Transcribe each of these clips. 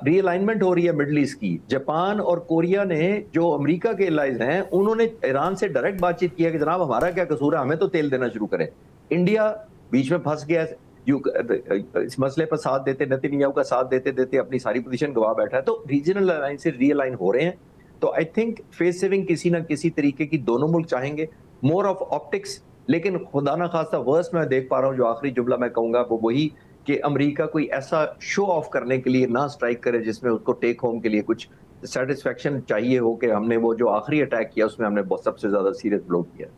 Realignment हो रही है मिडल ईस्ट की। जापान और कोरिया ने, जो अमेरिका के एलाइज हैं, उन्होंने ईरान से डायरेक्ट बातचीत किया कि जनाब हमारा क्या कसूर है, हमें तो तेल देना शुरू करें। इंडिया बीच में फंस गया है, इस मसले पर साथ देते, नेतन्याहू का साथ देते देते अपनी सारी पोजीशन गवा बैठा है। तो रीजनल अलायंस से रीअलाइन हो रहे हैं। तो आई थिंक फेस सेविंग किसी ना किसी तरीके की दोनों मुल्क चाहेंगे, मोर ऑफ ऑप्टिक्स। लेकिन खुदा ना खास्ता वर्स्ट मैं देख पा रहा हूँ, जो आखिरी जुमला मैं कहूंगा वो वही कि अमेरिका कोई ऐसा शो ऑफ करने के लिए ना स्ट्राइक करे जिसमें उसको टेक होम के लिए कुछ सेटिस्फेक्शन चाहिए हो कि हमने वो जो आखिरी अटैक किया उसमें हमने बहुत सबसे ज्यादा सीरियस ब्लो किया।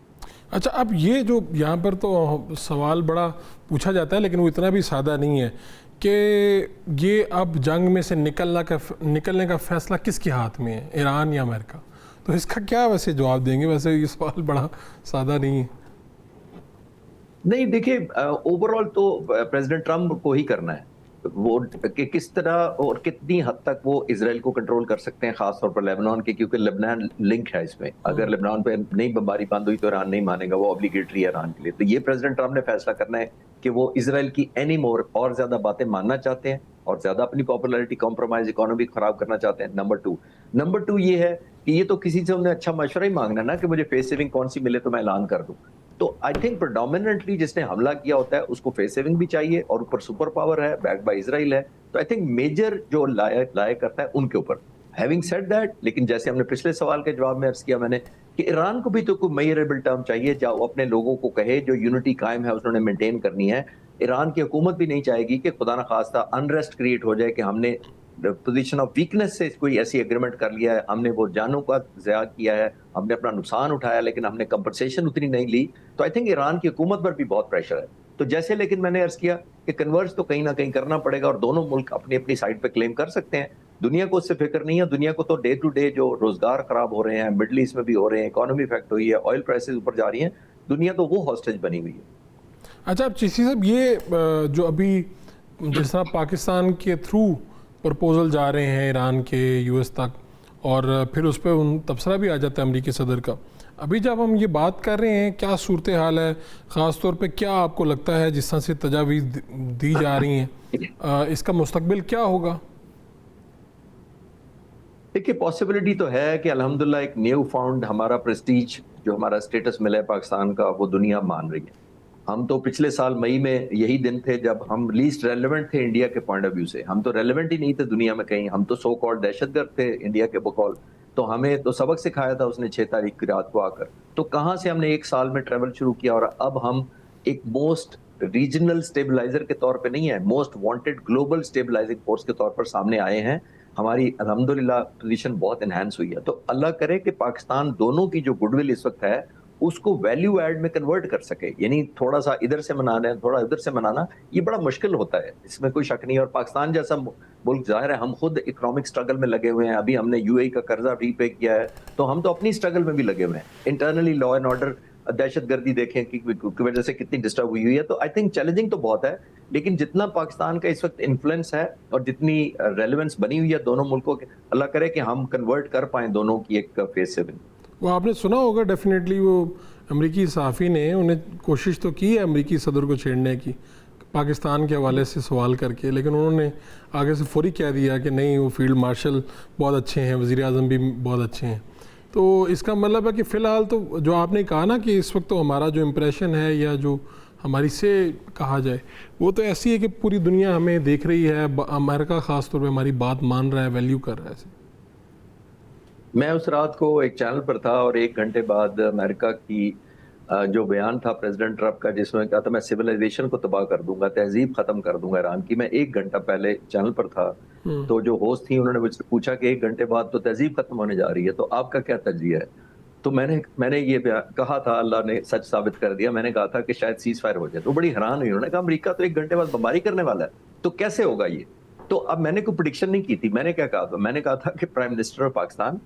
अच्छा, अब ये जो यहाँ पर तो सवाल बड़ा पूछा जाता है, लेकिन वो इतना भी सादा नहीं है कि ये अब जंग में से निकलने का फैसला किसके हाथ में है, ईरान या अमेरिका? तो इसका क्या वैसे जवाब देंगे? वैसे ये सवाल बड़ा सादा नहीं है। नहीं, देखिए, ओवरऑल तो प्रेसिडेंट ट्रम्प को ही करना है वो कि किस तरह और कितनी हद तक वो इसराइल को कंट्रोल कर सकते हैं, खासतौर पर लेबनान के, क्योंकि लेबनान लिंक है इसमें। अगर लेबनान पे नई बमबारी बंद हुई तो ईरान नहीं मानेगा, वो ऑब्लिगेटरी है ईरान के लिए। तो ये प्रेसिडेंट ट्रम्प ने फैसला करना है कि वो इसराइल की एनी मोर और ज्यादा बातें मानना चाहते हैं और ज्यादा अपनी पॉपुलैरिटी, कॉम्प्रोमाइज, इकोनॉमी खराब करना चाहते हैं। नंबर टू ये है कि ये तो किसी से उन्हें अच्छा मशवरा ही मांगना ना कि मुझे फेस सेविंग कौन सी मिले तो मैं ऐलान कर दूं। तो आई थिंक प्रोडोमिनेंटली जिसने हमला किया होता है उसको फेस सेविंग भी चाहिए, और ऊपर सुपर पावर है, बैक्ड बाय इजराइल है। तो आई थिंक मेजर जो लाया करता है उनके ऊपर। हैविंग सेड दैट, लेकिन जैसे हमने पिछले सवाल के जवाब में अर्ज किया मैंने कि ईरान को भी तो कोई मेजरेबल टर्म चाहिए, जहाँ वो अपने लोगों को कहे, जो यूनिटी कायम है उन्होंने मेंटेन करनी है। ईरान की हुकूमत भी नहीं चाहेगी कि खुदा न खास्ता अनरेस्ट क्रिएट हो जाए कि हमने पोजीशन ऑफ वीकनेस से कोई ऐसी एग्रीमेंट कर लिया है, हमने वो जानों का ज़या किया है, हमने अपना नुकसान उठाया, लेकिन हमने कंपनसेशन उतनी नहीं ली। तो आई थिंक ईरान की हुकूमत पर भी बहुत प्रेशर है। तो जैसे, लेकिन मैंने अर्ज किया कि कन्वर्ज तो कहीं ना कहीं करना पड़ेगा, और दोनों मुल्क अपनी अपनी साइड पे क्लेम कर सकते हैं। दुनिया को उससे फिक्र नहीं है। दुनिया को तो डे टू डे जो रोजगार खराब हो रहे हैं, मिडल ईस्ट में भी हो रहे हैं, इकोनॉमी इफेक्ट हुई है, ऑयल प्राइसेस ऊपर जा रही हैं, दुनिया तो वो हॉस्टेज बनी हुई है। अच्छा, अब चीसी साहब, ये जो अभी जिस तरह पाकिस्तान के थ्रू प्रपोजल जा रहे हैं ईरान के यूएस तक, और फिर उस पर उन तबसरा भी आ जाता है अमेरिकी सदर का। अभी जब हम ये बात कर रहे हैं, क्या सूरत हाल है? ख़ास तौर पे क्या आपको लगता है जिस तरह से तजावीज़ दी जा रही हैं, इसका मुस्तकबिल क्या होगा? देखिए, पॉसिबिलिटी तो है कि अल्हम्दुलिल्लाह एक न्यू फाउंड हमारा प्रेस्टीज, जो हमारा स्टेटस मिला है पाकिस्तान का, वो दुनिया मान रही है। हम तो पिछले साल मई में यही दिन थे जब हम लीस्ट रेलेवेंट थे इंडिया के पॉइंट ऑफ व्यू से। हम तो रेलेवेंट ही नहीं थे दुनिया में कहीं, हम तो सो कॉल्ड दहशतगर्द थे इंडिया के बकौल। तो हमें तो सबक सिखाया था उसने 6 तारीख की रात को आकर। तो कहाँ से हमने एक साल में ट्रेवल शुरू किया, और अब हम एक मोस्ट रीजनल स्टेबलाइजर के तौर पे नहीं है, most wanted global stabilising force के तौर पर सामने आए हैं। हमारी अल्हम्दुलिल्लाह पोजीशन बहुत एनहांस हुई है। तो अल्लाह करे कि पाकिस्तान दोनों की जो गुडविल इस वक्त है उसको वैल्यू एड में कन्वर्ट कर सके। यानी थोड़ा सा इधर से मनाना है, थोड़ा इधर से मनाना, ये बड़ा मुश्किल होता है, इसमें कोई शक नहीं। और पाकिस्तान जैसा मुल्क, जाहिर है हम खुद इकोनॉमिक स्ट्रगल में लगे हुए हैं। अभी हमने यूएई का कर्जा रीपे किया है, तो हम तो अपनी स्ट्रगल में भी लगे हुए हैं। इंटरनली लॉ एंड ऑर्डर, दहशतगर्दी देखें कि वजह से कितनी डिस्टर्ब हुई है। तो आई थिंक चैलेंजिंग तो बहुत है, लेकिन जितना पाकिस्तान का इस वक्त इन्फ्लुएंस है और जितनी रेलेवेंस बनी हुई है दोनों मुल्कों के, अल्लाह करे कि हम कन्वर्ट कर पाए दोनों की एक फेस सेविंग। वो आपने सुना होगा डेफिनेटली, वो अमेरिकी सहाफ़ी ने उन्हें कोशिश तो की है अमेरिकी सदर को छेड़ने की, पाकिस्तान के हवाले से सवाल करके, लेकिन उन्होंने आगे से फौरी कह दिया कि नहीं, वो फील्ड मार्शल बहुत अच्छे हैं, वज़ीर आज़म भी बहुत अच्छे हैं। तो इसका मतलब है कि फ़िलहाल तो जो आपने कहा ना कि इस वक्त तो हमारा जो इम्प्रेशन है, या जो हमारी से कहा जाए, वो तो ऐसी है कि पूरी दुनिया हमें देख रही है, अमेरिका ख़ास तौर पर हमारी बात मान रहा है, वैल्यू कर रहा है। मैं उस रात को एक चैनल पर था और 1 घंटे बाद अमेरिका की जो बयान था प्रेसिडेंट ट्रम्प का, जिसमें कहा था मैं सिविलाइजेशन को तबाह कर दूंगा, तहजीब खत्म कर दूंगा ईरान की। मैं 1 घंटा पहले चैनल पर था, तो जो होस्ट थी उन्होंने मुझसे पूछा कि 1 घंटे बाद तो तहजीब खत्म होने जा रही है, तो आपका क्या तजिया है? तो मैंने ये कहा था, अल्लाह ने सच साबित कर दिया। मैंने कहा था कि शायद सीज फायर हो जाए। तो बड़ी हैरान हुई, उन्होंने कहा अमेरिका तो 1 घंटे बाद बमबारी करने वाला है, तो कैसे होगा ये? तो अब मैंने कोई प्रेडिक्शन नहीं की थी। मैंने क्या कहा था? मैंने कहा था कि प्राइम मिनिस्टर ऑफ पाकिस्तान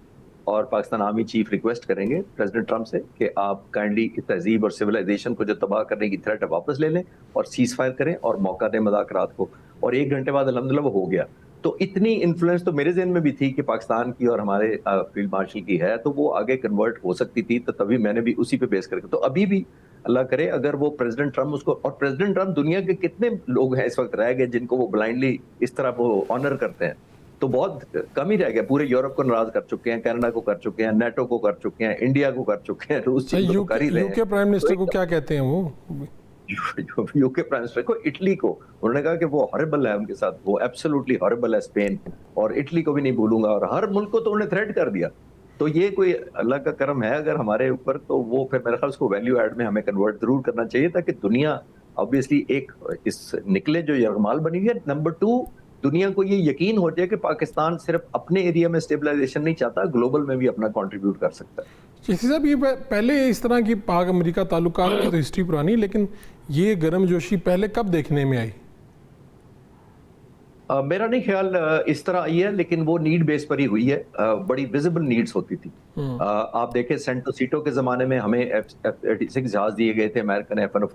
और पाकिस्तान आर्मी चीफ रिक्वेस्ट करेंगे प्रेसिडेंट ट्रम्प से कि आप काइंडली तहजीब और सिविलाइजेशन को जो तबाह करने की थ्रेट है वापस ले लें और सीज फायर करें और मौका दें मुज़ाकरात को। और 1 घंटे बाद अल्हम्दुलिल्लाह वो हो गया। तो इतनी इन्फ्लुएंस तो मेरे जहन में भी थी कि पाकिस्तान की और हमारे फील्ड मार्शल की है, तो वो आगे कन्वर्ट हो सकती थी। तो तभी मैंने भी उसी पे बेस करके, तो अभी भी अल्लाह करे अगर वो प्रेसिडेंट ट्रम्प उसको, और प्रेसिडेंट ट्रम्प दुनिया के कितने लोग हैं इस वक्त रह गए जिनको वो ब्लाइंडली इस तरह वो ऑनर करते हैं। तो बहुत कम ही रह गया। पूरे यूरोप को नाराज कर चुके हैं, कनाडा को कर चुके हैं, नेटो को कर चुके हैं, इंडिया को कर चुके हैं, रूस चीन को तो कर ही रहे हैं। यूके प्राइम मिनिस्टर को क्या कहते हैं वो? यूके प्राइम मिनिस्टर को, इटली को, उन्होंने कहा कि वो हॉरिबल है उनके साथ, वो एब्सोल्युटली हॉरिबल है स्पेन, और इटली को भी नहीं भूलूंगा, और हर मुल्क को तो उन्होंने थ्रेट कर दिया। तो ये कोई अल्लाह का करम है अगर हमारे ऊपर, तो वो फिर मेरे ख्याल उसको वैल्यू ऐड में हमें कन्वर्ट जरूर करना चाहिए, ताकि दुनिया ऑब्वियसली एक इस निकले जो यरगमाल बनी हुई है। नंबर 2, दुनिया को ये यकीन हो जाए कि पाकिस्तान सिर्फ अपने एरिया में स्टेबलाइजेशन नहीं चाहता, ग्लोबल में भी अपना कंट्रीब्यूट कर सकता है। जैसे साहब, ये पहले इस तरह की पाक अमेरिका ताल्लुकात की तो हिस्ट्री पुरानी, लेकिन ये गर्मजोशी पहले कब देखने में आई? मेरा नहीं ख्याल इस तरह आई है, लेकिन वो नीड बेस पर ही हुई है। बड़ी विजिबल नीड्स होती थी। आप देखें सेंटो सीटो के जमाने में हमें F-36 जहाज दिए गए थे, अमेरिकन F-1